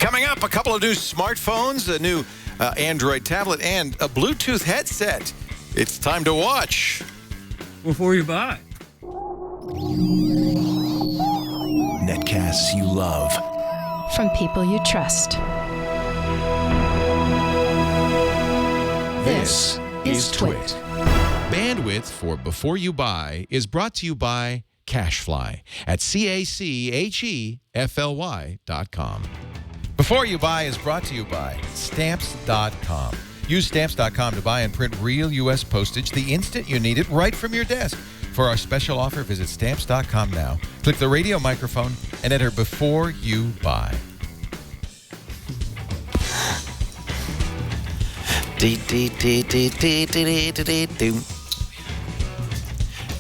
Coming up, a couple of new smartphones, a new Android tablet, and a Bluetooth headset. It's time to watch Before You Buy. Netcasts you love. From people you trust. This is Twit. Bandwidth for Before You Buy is brought to you by CashFly at CACHEFLY.com. Before You Buy is brought to you by Stamps.com. Use Stamps.com to buy and print real U.S. postage the instant you need it right from your desk. For our special offer, visit Stamps.com now. Click the radio microphone and enter Before You Buy.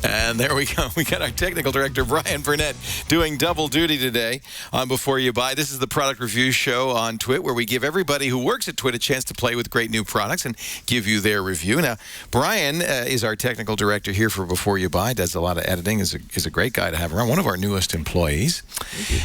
And there we go. We got our technical director, Brian Burnett, doing double duty today on Before You Buy. This is the product review show on Twit, where we give everybody who works at Twit a chance to play with great new products and give you their review. Now, Brian is our technical director here for Before You Buy, does a lot of editing, is a great guy to have around, one of our newest employees.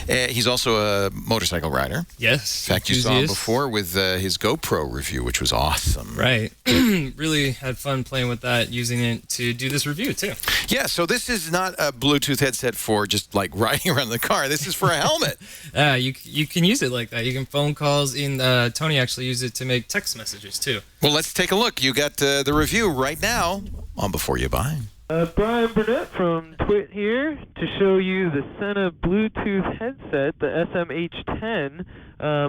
He's also a motorcycle rider. Yes. In fact, you saw him before with his GoPro review, which was awesome. Right. Really had fun playing with that, using it to do this review, too. Yeah, so this is not a Bluetooth headset for just like riding around the car. This is for a helmet. You can use it like that. You can phone calls. Tony actually used it to make text messages, too. Well, let's take a look. You got the review right now on Before You Buy. Brian Burnett from Twit here to show you the Sena Bluetooth headset, the SMH10.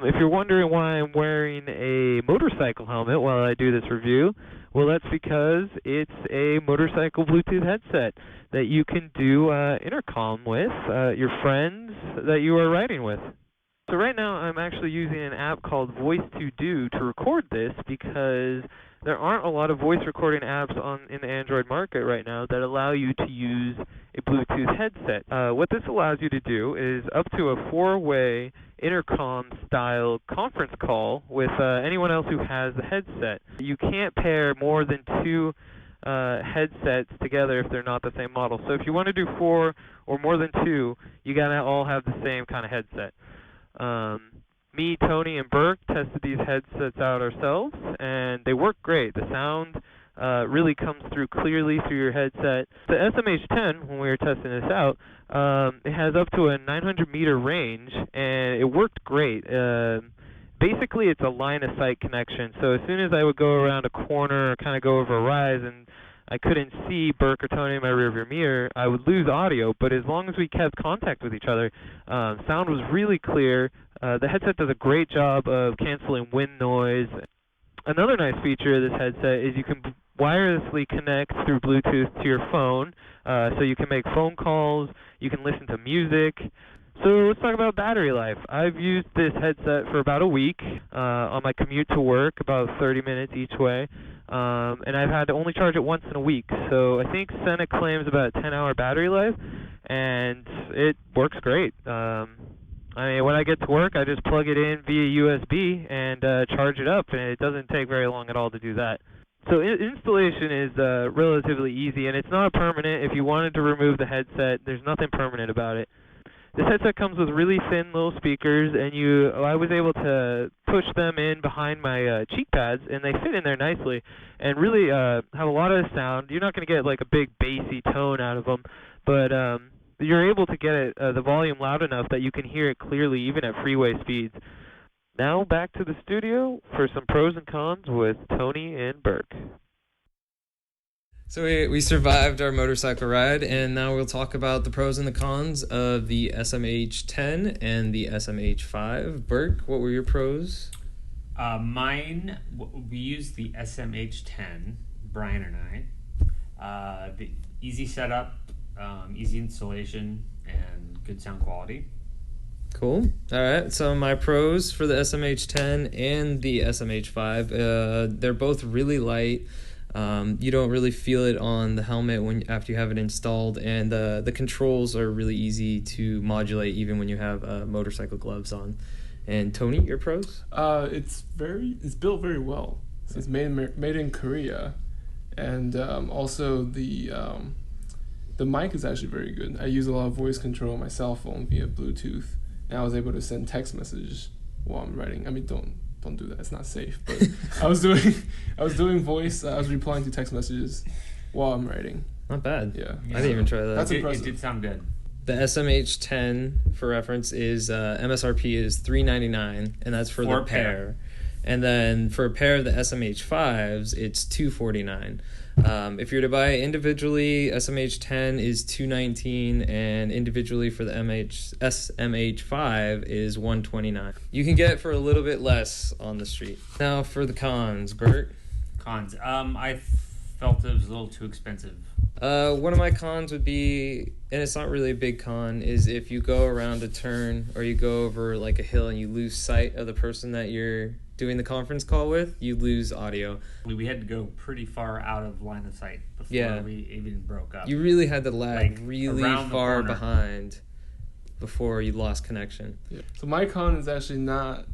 If you're wondering why I'm wearing a motorcycle helmet while I do this review, well, that's because it's a motorcycle Bluetooth headset that you can do intercom with your friends that you are riding with. So right now I'm actually using an app called Voice to Do to record this because there aren't a lot of voice recording apps in the Android market right now that allow you to use a Bluetooth headset. What this allows you to do is up to a 4-way intercom-style conference call with anyone else who has the headset. You can't pair more than 2 headsets together if they're not the same model. So if you want to do 4 or more than 2, you gotta all have the same kind of headset. Me, Tony, and Burke tested these headsets out ourselves, and they work great. The sound really comes through clearly through your headset. The SMH10, when we were testing this out, it has up to a 900-meter range, and it worked great. Basically, it's a line-of-sight connection, so as soon as I would go around a corner or kind of go over a rise and I couldn't see Burke or Tony in my rearview mirror, I would lose audio, but as long as we kept contact with each other, sound was really clear. The headset does a great job of canceling wind noise. Another nice feature of this headset is you can wirelessly connect through Bluetooth to your phone, so you can make phone calls, you can listen to music. So let's talk about battery life. I've used this headset for about a week on my commute to work, about 30 minutes each way, and I've had to only charge it once in a week. So I think Sena claims about a 10-hour battery life, and it works great. I mean, when I get to work, I just plug it in via USB and charge it up, and it doesn't take very long at all to do that. So installation is relatively easy, and it's not permanent. If you wanted to remove the headset, there's nothing permanent about it. This headset comes with really thin little speakers, and I was able to push them in behind my cheek pads, and they fit in there nicely and really have a lot of sound. You're not going to get like a big bassy tone out of them, but you're able to get the volume loud enough that you can hear it clearly even at freeway speeds. Now back to the studio for some pros and cons with Tony and Burke. So we survived our motorcycle ride, and now we'll talk about the pros and the cons of the SMH10 and the SMH5. Burke, what were your pros? We used the SMH10, Brian and I. The easy setup, easy installation, and good sound quality. Cool. All right. So my pros for the SMH10 and the SMH5, they're both really light. You don't really feel it on the helmet after you have it installed, and the controls are really easy to modulate even when you have motorcycle gloves on. And Tony, your pros? It's built very well. It's made in Korea, and also the mic is actually very good. I use a lot of voice control on my cell phone via Bluetooth, and I was able to send text messages while I'm writing. I mean, don't do that. It's not safe. But I was doing voice. I was replying to text messages while I'm writing. Not bad. Yeah. I didn't even try that. That's It impressive. did sound good. The SMH10, for reference, is MSRP is $399, and that's for For the a pair. pair. And then for a pair of the SMH5s, it's $249. If you're to buy individually, SMH10 is $219, and individually for the SMH5 is $129. You can get it for a little bit less on the street. Now for the cons, Bert. Cons. I felt it was a little too expensive. One of my cons would be, and it's not really a big con, is if you go around a turn or you go over like a hill and you lose sight of the person that you're doing the conference call with, you lose audio. We had to go pretty far out of line of sight before Yeah. we even broke up. You really had to lag Like, really around the far corner. behind before you lost connection. Yeah. So my con is actually not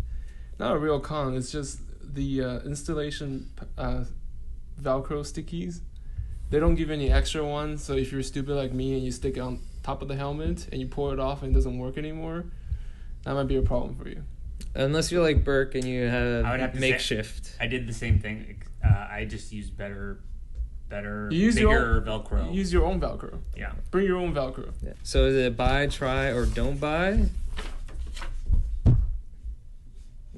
a real con. It's just the installation Velcro stickies. They don't give any extra ones. So if you're stupid like me and you stick it on top of the helmet and you pull it off and it doesn't work anymore, that might be a problem for you. Unless you're like Burke and you I would have have to say- makeshift. I did the same thing. I just used better, You use bigger your own, Velcro. Use your own Velcro. Yeah. Bring your own Velcro. Yeah. So is it buy, try, or don't buy?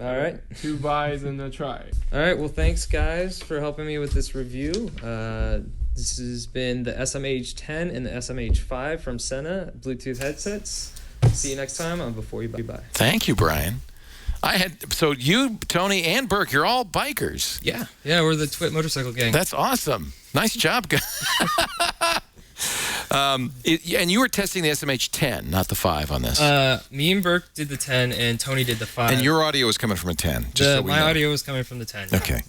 All right. 2 buys and a try. All right. Well, thanks, guys, for helping me with this review. This has been the SMH10 and the SMH5 from Sena Bluetooth headsets. See you next time on Before You Buy. Thank you, Brian. So you, Tony, and Burke, you're all bikers. Yeah, we're the Twit Motorcycle Gang. That's awesome. Nice job, guys. And you were testing the SMH10, not the 5 on this. Me and Burke did the 10, and Tony did the 5. And your audio was coming from a 10. My audio was coming from the 10. Yeah. Okay.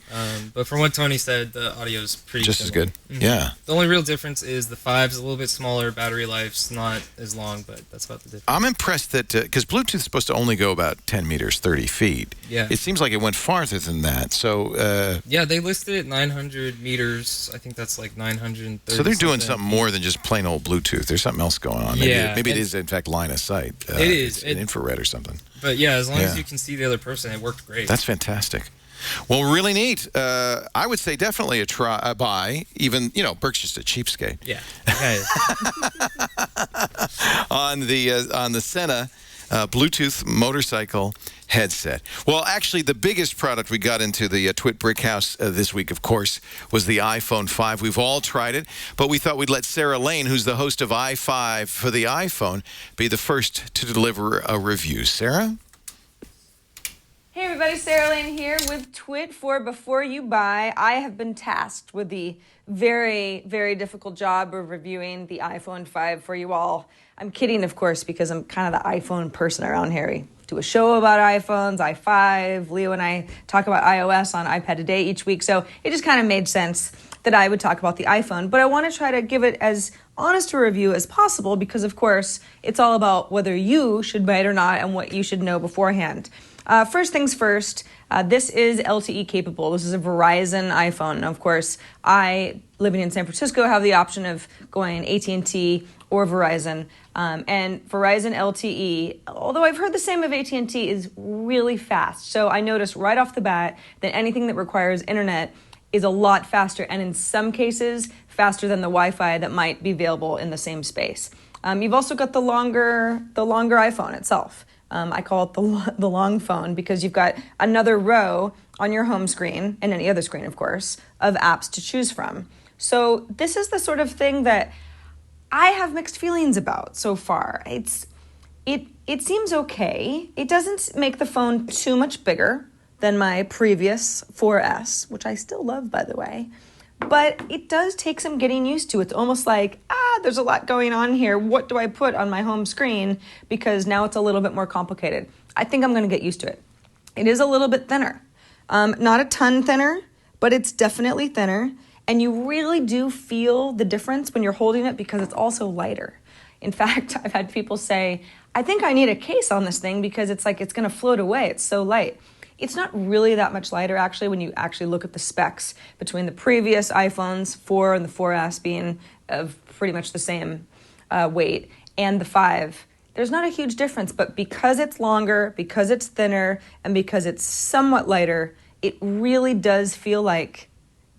But from what Tony said, the audio is pretty Just as similar. good. Yeah. The only real difference is the 5 is a little bit smaller, battery life's not as long, but that's about the difference. I'm impressed that, because Bluetooth is supposed to only go about 10 meters, 30 feet. Yeah. It seems like it went farther than that. So, Yeah, they listed it 900 meters. I think that's like 930. so they're doing something more than just plain old Bluetooth. There's something else going on. Yeah, Maybe it and- is, in fact, line of sight. It is. It's an infrared or something. But yeah, as long as Yeah. you can see the other person, it worked great. That's fantastic. Well, really neat. I would say definitely a buy. Even, Burke's just a cheapskate. Yeah. Okay. on the Sena Bluetooth motorcycle headset. Well, actually, the biggest product we got into the Twit Brick House this week, of course, was the iPhone 5. We've all tried it, but we thought we'd let Sarah Lane, who's the host of i5 for the iPhone, be the first to deliver a review. Sarah? Hey everybody, Sarah Lane here with Twit for Before You Buy. I have been tasked with the very, very difficult job of reviewing the iPhone 5 for you all. I'm kidding, of course, because I'm kind of the iPhone person around here. We do a show about iPhones, i5. Leo and I talk about iOS on iPad Today each week, so it just kind of made sense that I would talk about the iPhone. But I want to try to give it as honest a review as possible because, of course, it's all about whether you should buy it or not and what you should know beforehand. First things first, this is LTE capable. This is a Verizon iPhone. Now, of course, I, living in San Francisco, have the option of going AT&T or Verizon. And Verizon LTE, although I've heard the same of AT&T, is really fast. So I noticed right off the bat that anything that requires internet is a lot faster, and in some cases, faster than the Wi-Fi that might be available in the same space. You've also got the longer iPhone itself. I call it the long phone because you've got another row on your home screen, and any other screen, of course, of apps to choose from. So this is the sort of thing that I have mixed feelings about so far. It seems okay. It doesn't make the phone too much bigger than my previous 4S, which I still love, by the way. But it does take some getting used to. It's almost like, there's a lot going on here. What do I put on my home screen? Because now it's a little bit more complicated. I think I'm going to get used to it. It is a little bit thinner. Not a ton thinner, but it's definitely thinner. And you really do feel the difference when you're holding it because it's also lighter. In fact, I've had people say, I think I need a case on this thing because it's like it's going to float away. It's so light. It's not really that much lighter, actually, when you actually look at the specs between the previous iPhones, 4 and the 4S being of pretty much the same weight, and the 5. there's not a huge difference, but because it's longer, because it's thinner, and because it's somewhat lighter, it really does feel like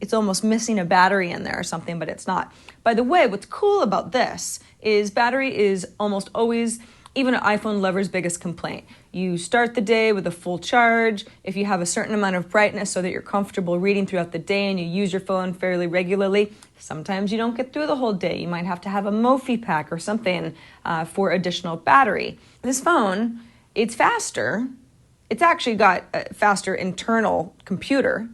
it's almost missing a battery in there or something, but it's not. By the way, what's cool about this is battery is almost always even an iPhone lover's biggest complaint. You start the day with a full charge. If you have a certain amount of brightness so that you're comfortable reading throughout the day and you use your phone fairly regularly, sometimes you don't get through the whole day. You might have to have a Mophie pack or something for additional battery. This phone, it's faster. It's actually got a faster internal computer,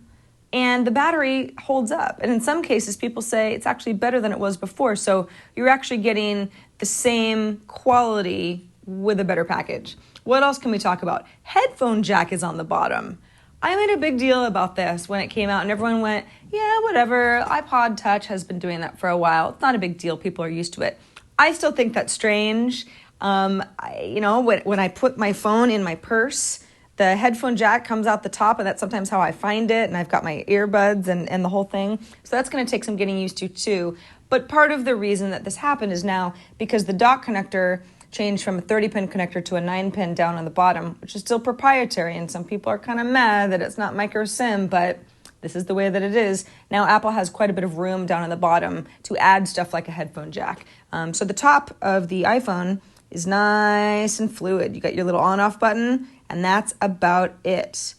and the battery holds up. And in some cases, people say it's actually better than it was before. So you're actually getting the same quality with a better package. What else can we talk about? Headphone jack is on the bottom. I made a big deal about this when it came out, and everyone went, yeah, whatever. iPod Touch has been doing that for a while. It's not a big deal. People are used to it. I still think that's strange. When I put my phone in my purse, the headphone jack comes out the top, and that's sometimes how I find it, and I've got my earbuds and the whole thing. So that's going to take some getting used to, too. But part of the reason that this happened is now because the dock connector changed from a 30-pin connector to a 9-pin down on the bottom, which is still proprietary, and some people are kind of mad that it's not micro SIM, but this is the way that it is. Now Apple has quite a bit of room down on the bottom to add stuff like a headphone jack. So the top of the iPhone is nice and fluid. You got your little on-off button, and that's about it.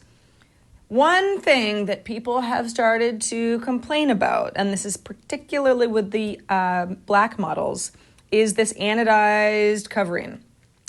One thing that people have started to complain about, and this is particularly with the black models, is this anodized covering.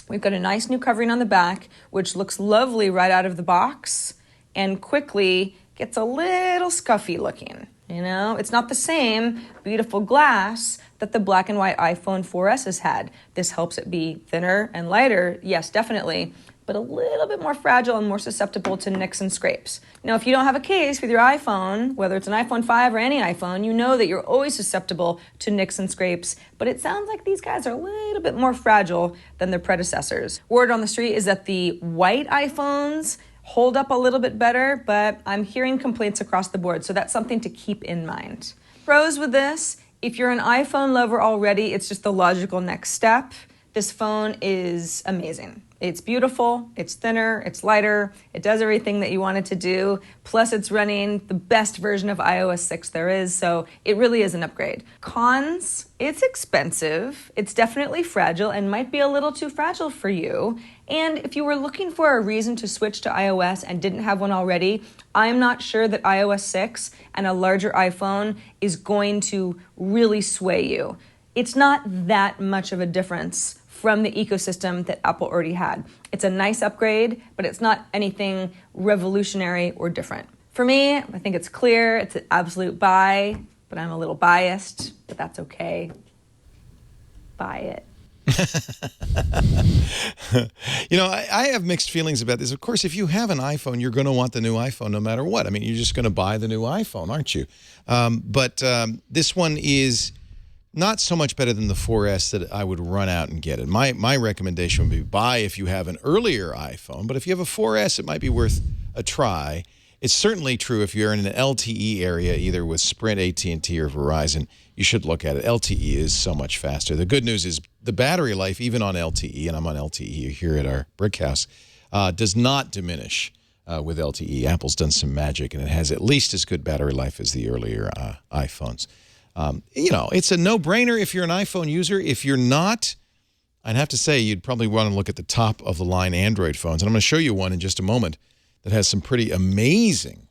We've got a nice new covering on the back, which looks lovely right out of the box and quickly gets a little scuffy looking. It's not the same beautiful glass that the black and white iPhone 4S has had. This helps it be thinner and lighter, yes, definitely, but a little bit more fragile and more susceptible to nicks and scrapes. Now, if you don't have a case with your iPhone, whether it's an iPhone 5 or any iPhone, you know that you're always susceptible to nicks and scrapes, but it sounds like these guys are a little bit more fragile than their predecessors. Word on the street is that the white iPhones hold up a little bit better, but I'm hearing complaints across the board, so that's something to keep in mind. Pros with this, if you're an iPhone lover already, it's just the logical next step. This phone is amazing. It's beautiful, it's thinner, it's lighter, it does everything that you want it to do, plus it's running the best version of iOS 6 there is, so it really is an upgrade. Cons, it's expensive, it's definitely fragile and might be a little too fragile for you, and if you were looking for a reason to switch to iOS and didn't have one already, I'm not sure that iOS 6 and a larger iPhone is going to really sway you. It's not that much of a difference from the ecosystem that Apple already had. It's a nice upgrade, but it's not anything revolutionary or different. For me, I think it's clear, it's an absolute buy, but I'm a little biased, but that's okay. Buy it. I have mixed feelings about this. Of course, if you have an iPhone, you're going to want the new iPhone no matter what. I mean, you're just going to buy the new iPhone, aren't you? But this one is not so much better than the 4S that I would run out and get it. My recommendation would be buy if you have an earlier iPhone, but if you have a 4S, it might be worth a try. It's certainly true if you're in an LTE area, either with Sprint, AT&T, or Verizon, you should look at it. LTE is so much faster. The good news is the battery life, even on LTE, and I'm on LTE here at our brick house, does not diminish with LTE. Apple's done some magic, and it has at least as good battery life as the earlier iPhones. It's a no-brainer if you're an iPhone user. If you're not, I'd have to say you'd probably want to look at the top-of-the-line Android phones. And I'm going to show you one in just a moment that has some pretty amazing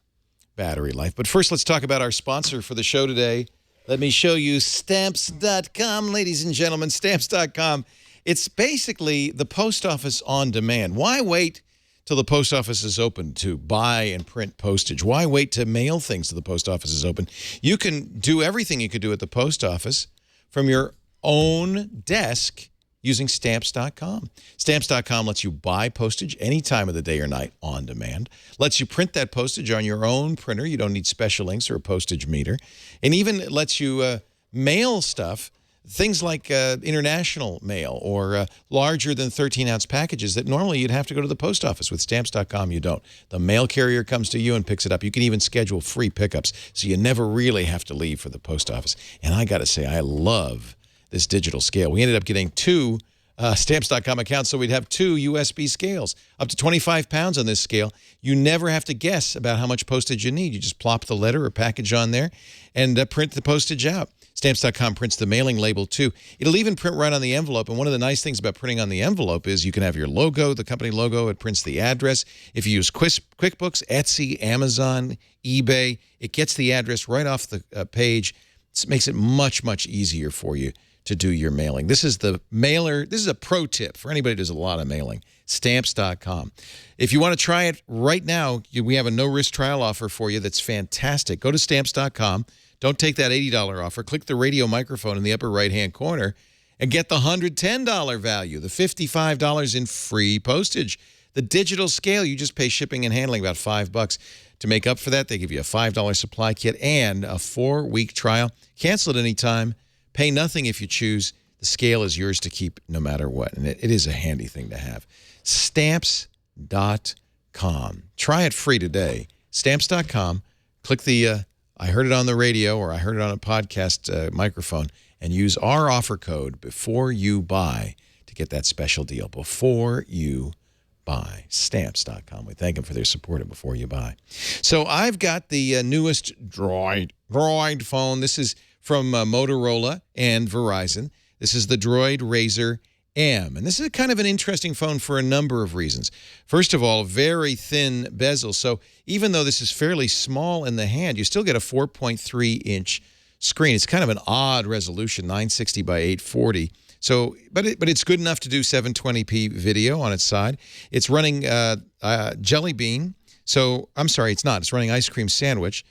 battery life. But first, let's talk about our sponsor for the show today. Let me show you Stamps.com, ladies and gentlemen, Stamps.com. It's basically the post office on demand. Why wait till the post office is open to buy and print postage? Why wait to mail things till the post office is open? You can do everything you could do at the post office from your own desk using Stamps.com. Stamps.com lets you buy postage any time of the day or night on demand, lets you print that postage on your own printer. You don't need special inks or a postage meter, and even lets you mail stuff, things like international mail or larger than 13-ounce packages that normally you'd have to go to the post office. With Stamps.com, you don't. The mail carrier comes to you and picks it up. You can even schedule free pickups, so you never really have to leave for the post office. And I got to say, I love this digital scale. We ended up getting 2 Stamps.com account, so we'd have 2 USB scales, up to 25 pounds on this scale. You never have to guess about how much postage you need. You just plop the letter or package on there and print the postage out. Stamps.com prints the mailing label, too. It'll even print right on the envelope, and one of the nice things about printing on the envelope is you can have your logo, the company logo. It prints the address. If you use QuickBooks, Etsy, Amazon, eBay, it gets the address right off the page. It makes it much, much easier for you to do your mailing. This is the mailer. This is a pro tip for anybody who does a lot of mailing. Stamps.com. If you want to try it right now, we have a no-risk trial offer for you that's fantastic. Go to Stamps.com. Don't take that $80 offer. Click the radio microphone in the upper right-hand corner and get the $110 value, the $55 in free postage. The digital scale, you just pay shipping and handling about $5. To make up for that, they give you a $5 supply kit and a 4-week trial. Cancel at any time. Pay nothing if you choose. The scale is yours to keep no matter what, and it is a handy thing to have. Stamps.com. Try it free today. Stamps.com. Click the I heard it on the radio or I heard it on a podcast microphone, and use our offer code before you buy to get that special deal. Before you buy. Stamps.com. We thank them for their support of Before You Buy. So I've got the newest Droid phone. This is from Motorola and Verizon. This is the Droid Razr M. And this is kind of an interesting phone for a number of reasons. First of all, very thin bezel. So even though this is fairly small in the hand, you still get a 4.3-inch screen. It's kind of an odd resolution, 960 by 840. So, but it's good enough to do 720p video on its side. It's running Jelly Bean. So, I'm sorry, it's not. It's running Ice Cream Sandwich.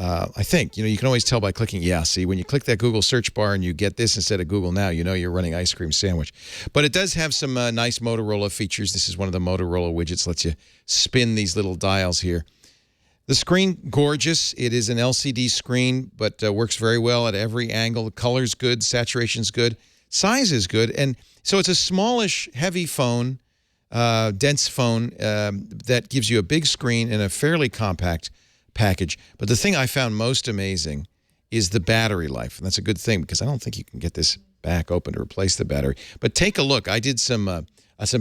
I think, you can always tell by clicking, see, when you click that Google search bar and you get this instead of Google Now, you know you're running Ice Cream Sandwich. But it does have some nice Motorola features. This is one of the Motorola widgets, lets you spin these little dials here. The screen, gorgeous. It is an LCD screen, but works very well at every angle. The color's good, saturation's good, size is good. And so it's a smallish, heavy phone, dense phone that gives you a big screen and a fairly compact package. But the thing I found most amazing is the battery life. And that's a good thing because I don't think you can get this back open to replace the battery. But take a look. I did some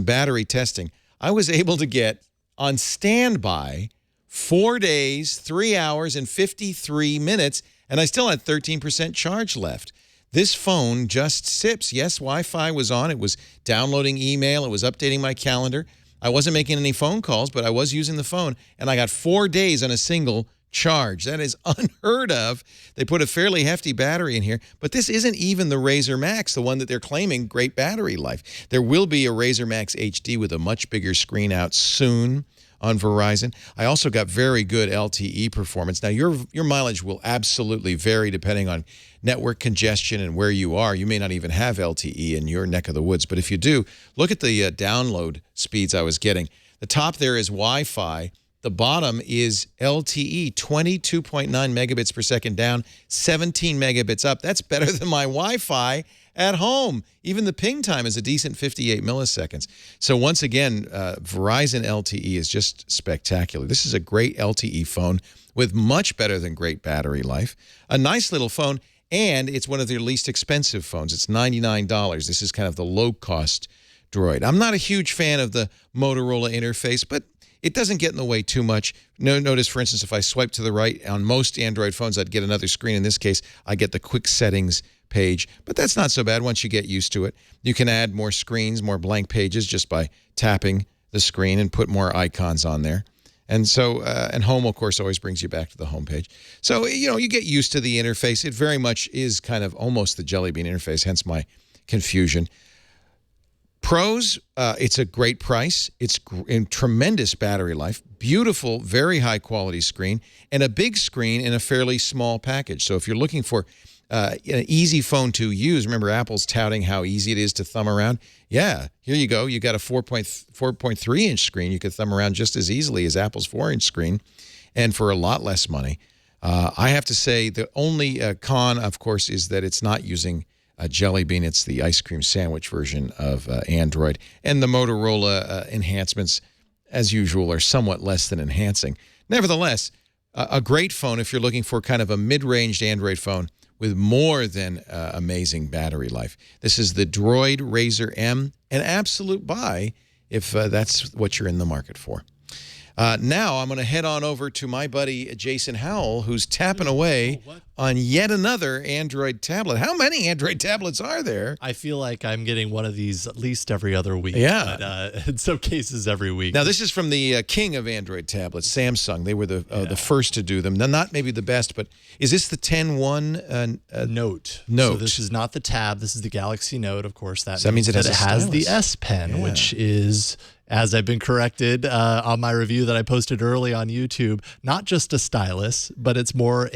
battery testing. I was able to get on standby 4 days, 3 hours, and 53 minutes, and I still had 13% charge left. This phone just sips. Yes, Wi-Fi was on. It was downloading email. It was updating my calendar. I wasn't making any phone calls, but I was using the phone, and I got 4 days on a single charge. That is unheard of. They put a fairly hefty battery in here, but this isn't even the Razr Max, the one that they're claiming great battery life. There will be a Razr Max HD with a much bigger screen out soon on Verizon. I also got very good LTE performance. Now, your mileage will absolutely vary depending on network congestion and where you are. You may not even have LTE in your neck of the woods, but if you do, look at the download speeds I was getting. The top there is Wi-Fi. The bottom is LTE, 22.9 megabits per second down, 17 megabits up. That's better than my Wi-Fi at home. Even the ping time is a decent 58 milliseconds. So once again, Verizon LTE is just spectacular. This is a great LTE phone with much better than great battery life. A nice little phone, and it's one of their least expensive phones. It's $99. This is kind of the low-cost Droid. I'm not a huge fan of the Motorola interface, but it doesn't get in the way too much. Notice, for instance, if I swipe to the right on most Android phones, I'd get another screen. In this case, I get the quick settings page, but that's not so bad once you get used to it. You can add more screens, more blank pages just by tapping the screen and put more icons on there. And so, and home, of course, always brings you back to the home page. So, you get used to the interface. It very much is kind of almost the Jelly Bean interface, hence my confusion. Pros, it's a great price. It's in tremendous battery life, beautiful, very high quality screen, and a big screen in a fairly small package. So if you're looking for an easy phone to use, remember Apple's touting how easy it is to thumb around. Yeah, here you go. You got a 4.3-inch screen. You could thumb around just as easily as Apple's 4-inch screen, and for a lot less money. I have to say the only con, of course, is that it's not using Jelly Bean. It's the ice cream sandwich version of Android. And the Motorola enhancements, as usual, are somewhat less than enhancing. Nevertheless, a great phone if you're looking for kind of a mid-ranged Android phone with more than amazing battery life. This is the Droid Razr M, an absolute buy if that's what you're in the market for. Now I'm going to head on over to my buddy Jason Howell, who's tapping away on yet another Android tablet. How many Android tablets are there? I feel like I'm getting one of these at least every other week. Yeah. But, in some cases, every week. Now, this is from the king of Android tablets, Samsung. They were the first to do them. Now, not maybe the best, but is this the 10-1 Note? Note. So this is not the Tab. This is the Galaxy Note, of course. That means it has the S Pen, which is, as I've been corrected on my review that I posted early on YouTube, not just a stylus, but it's more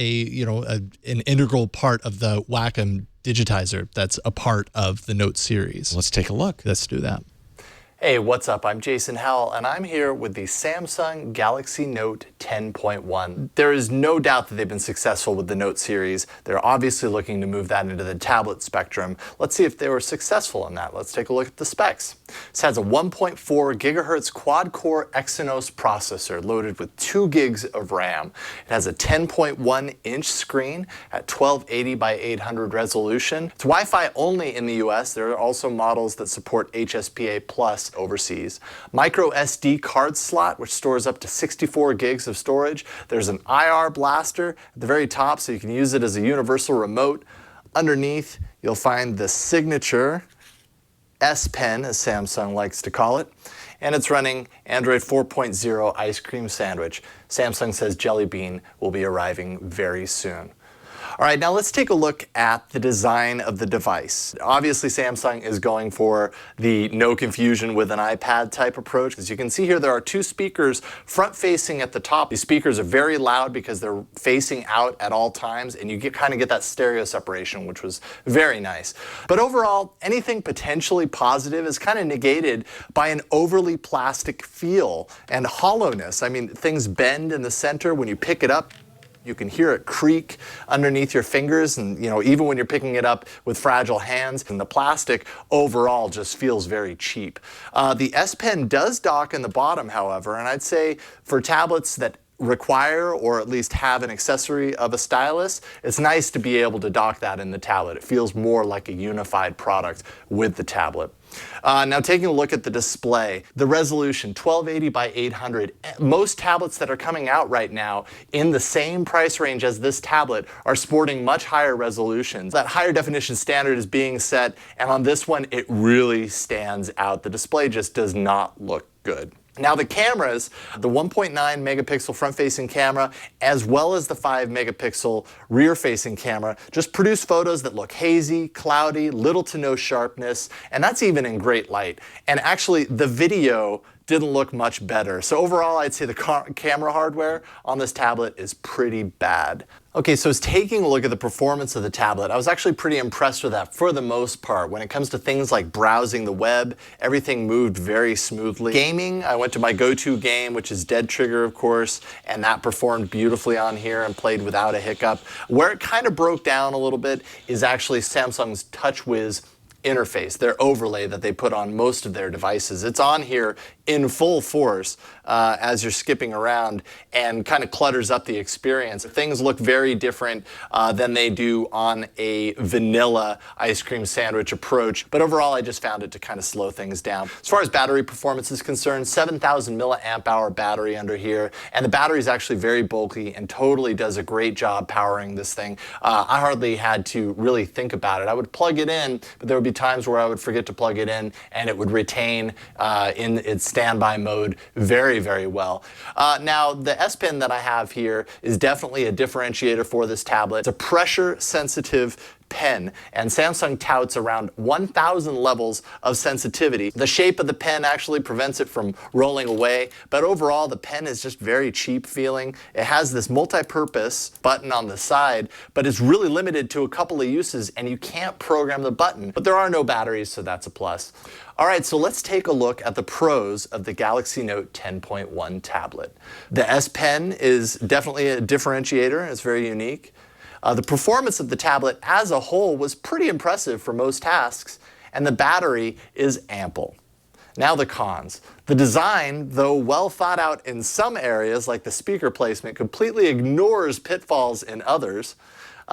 an integral part of the Wacom digitizer that's a part of the Note series. Let's take a look. Let's do that. Hey, what's up? I'm Jason Howell, and I'm here with the Samsung Galaxy Note 10.1. There is no doubt that they've been successful with the Note series. They're obviously looking to move that into the tablet spectrum. Let's see if they were successful in that. Let's take a look at the specs. This has a 1.4 gigahertz quad-core Exynos processor loaded with 2 gigs of RAM. It has a 10.1-inch screen at 1280 by 800 resolution. It's Wi-Fi only in the US. There are also models that support HSPA Plus overseas. Micro SD card slot, which stores up to 64 gigs of storage. There's an IR blaster at the very top, so you can use it as a universal remote. Underneath, you'll find the signature S Pen, as Samsung likes to call it, and it's running Android 4.0 Ice Cream Sandwich. Samsung says Jelly Bean will be arriving very soon. All right, now let's take a look at the design of the device. Obviously, Samsung is going for the no confusion with an iPad type approach. As you can see here, there are 2 speakers front-facing at the top. These speakers are very loud because they're facing out at all times, and you kind of get that stereo separation, which was very nice. But overall, anything potentially positive is kind of negated by an overly plastic feel and hollowness. I mean, things bend in the center when you pick it up. You can hear it creak underneath your fingers, and even when you're picking it up with fragile hands, and the plastic overall just feels very cheap. The S Pen does dock in the bottom, however, and I'd say for tablets that require or at least have an accessory of a stylus, it's nice to be able to dock that in the tablet. It feels more like a unified product with the tablet. Now taking a look at the display, the resolution 1280 by 800. Most tablets that are coming out right now in the same price range as this tablet are sporting much higher resolutions. That higher definition standard is being set, and on this one it really stands out. The display just does not look good. Now the cameras, the 1.9 megapixel front-facing camera as well as the 5 megapixel rear-facing camera just produce photos that look hazy, cloudy, little to no sharpness, and that's even in great light. And actually the video didn't look much better. So overall, I'd say the camera hardware on this tablet is pretty bad. Okay, so taking a look at the performance of the tablet, I was actually pretty impressed with that for the most part. When it comes to things like browsing the web, everything moved very smoothly. Gaming, I went to my go-to game, which is Dead Trigger, of course, and that performed beautifully on here and played without a hiccup. Where it kind of broke down a little bit is actually Samsung's TouchWiz interface, their overlay that they put on most of their devices. It's on here in full force as you're skipping around and kind of clutters up the experience. Things look very different than they do on a vanilla ice cream sandwich approach, but overall I just found it to kind of slow things down. As far as battery performance is concerned, 7,000 milliamp hour battery under here, and the battery is actually very bulky and totally does a great job powering this thing. I hardly had to really think about it. I would plug it in, but there would be times where I would forget to plug it in and it would retain in its standby mode very, very well. Now the S Pen that I have here is definitely a differentiator for this tablet. It's a pressure sensitive pen, and Samsung touts around 1,000 levels of sensitivity. The shape of the pen actually prevents it from rolling away, but overall the pen is just very cheap feeling. It has this multi-purpose button on the side, but it's really limited to a couple of uses and you can't program the button. But there are no batteries, so that's a plus. All right, so let's take a look at the pros of the Galaxy Note 10.1 tablet. The S Pen is definitely a differentiator. It's very unique. The performance of the tablet as a whole was pretty impressive for most tasks, and the battery is ample. Now the cons. The design, though well thought out in some areas like the speaker placement, completely ignores pitfalls in others.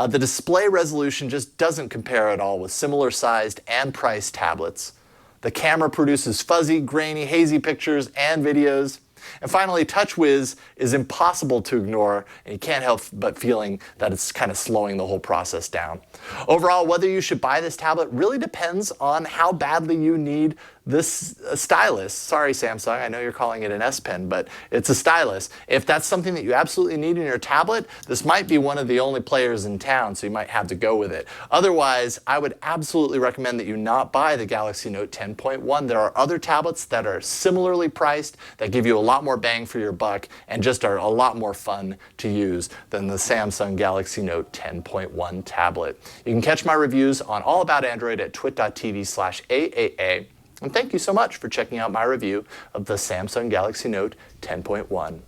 The display resolution just doesn't compare at all with similar sized and priced tablets. The camera produces fuzzy, grainy, hazy pictures and videos. And finally, TouchWiz is impossible to ignore, and you can't help but feeling that it's kind of slowing the whole process down. Overall, whether you should buy this tablet really depends on how badly you need this stylus. Sorry, Samsung, I know you're calling it an S Pen, but it's a stylus. If that's something that you absolutely need in your tablet, this might be one of the only players in town, so you might have to go with it. Otherwise, I would absolutely recommend that you not buy the Galaxy Note 10.1. There are other tablets that are similarly priced that give you a lot more bang for your buck and just are a lot more fun to use than the Samsung Galaxy Note 10.1 tablet. You can catch my reviews on All About Android at twit.tv/AAA. And thank you so much for checking out my review of the Samsung Galaxy Note 10.1.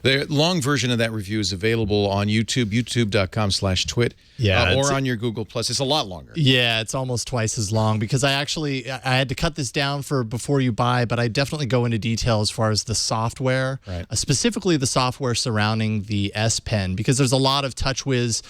The long version of that review is available on YouTube, youtube.com/twit, or on your Google+. It's a lot longer. Yeah, it's almost twice as long because I had to cut this down for before you buy, but I definitely go into detail as far as the software, specifically the software surrounding the S Pen, because there's a lot of TouchWiz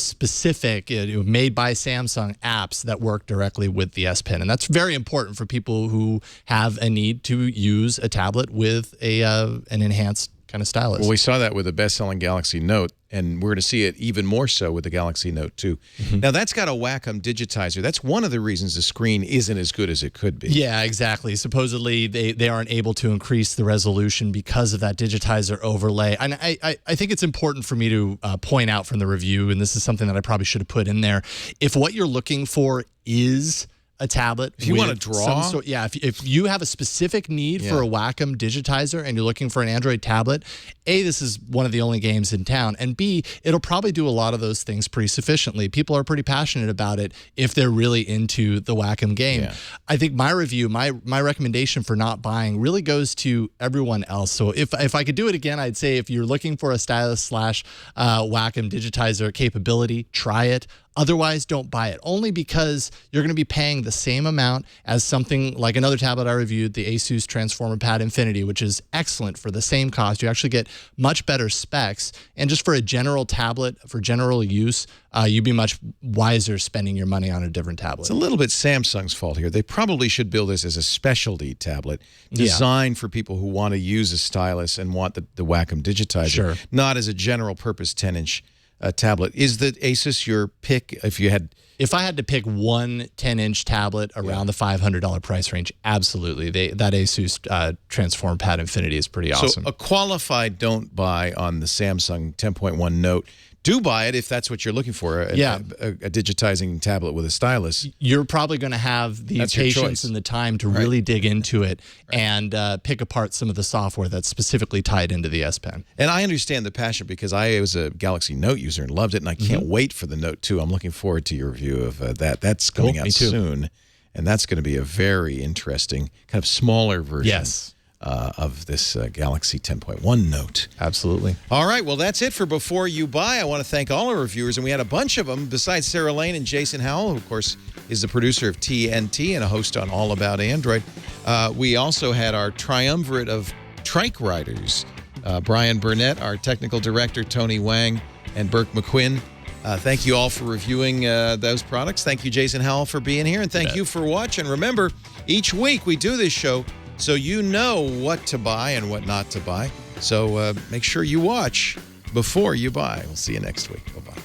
specific, made by Samsung apps that work directly with the S Pen, and that's very important for people who have a need to use a tablet with an enhanced kind of stylus. Well, we saw that with the best-selling Galaxy Note, and we're going to see it even more so with the Galaxy Note 2. Now, that's got a Wacom digitizer. That's one of the reasons the screen isn't as good as it could be. Yeah, exactly. Supposedly, they aren't able to increase the resolution because of that digitizer overlay. And I think it's important for me to point out from the review, and this is something that I probably should have put in there, if what you're looking for is a tablet. If you want to draw? If you have a specific need for a Wacom digitizer and you're looking for an Android tablet, A, this is one of the only games in town, and B, it'll probably do a lot of those things pretty sufficiently. People are pretty passionate about it if they're really into the Wacom game. Yeah. I think my review, my recommendation for not buying really goes to everyone else. So if I could do it again, I'd say if you're looking for a stylus / Wacom digitizer capability, try it. Otherwise, don't buy it, only because you're going to be paying the same amount as something like another tablet I reviewed, the Asus Transformer Pad Infinity, which is excellent for the same cost. You actually get much better specs. And just for a general tablet, for general use, you'd be much wiser spending your money on a different tablet. It's a little bit Samsung's fault here. They probably should build this as a specialty tablet designed for people who want to use a stylus and want the Wacom digitizer, not as a general purpose 10-inch tablet. Is the Asus your pick if I had to pick one 10-inch tablet around the $500 price range? Absolutely. That Asus Transform Pad Infinity is pretty awesome. So a qualified don't buy on the Samsung 10.1 Note. Do buy it if that's what you're looking for, a digitizing tablet with a stylus. You're probably going to have the patience and the time to really dig into it and pick apart some of the software that's specifically tied into the S Pen. And I understand the passion because I was a Galaxy Note user and loved it, and I can't wait for the Note 2. I'm looking forward to your review of that. That's coming out soon, and that's going to be a very interesting, kind of smaller version. Of this Galaxy 10.1 Note. Absolutely. All right, well, that's it for Before You Buy. I want to thank all our reviewers, and we had a bunch of them, besides Sarah Lane and Jason Howell, who, of course, is the producer of TNT and a host on All About Android. We also had our triumvirate of trike riders, Brian Burnett, our technical director, Tony Wang, and Burke McQuinn. Thank you all for reviewing those products. Thank you, Jason Howell, for being here, and thank you for watching. Remember, each week we do this show so you know what to buy and what not to buy. So make sure you watch Before You Buy. We'll see you next week. Bye-bye.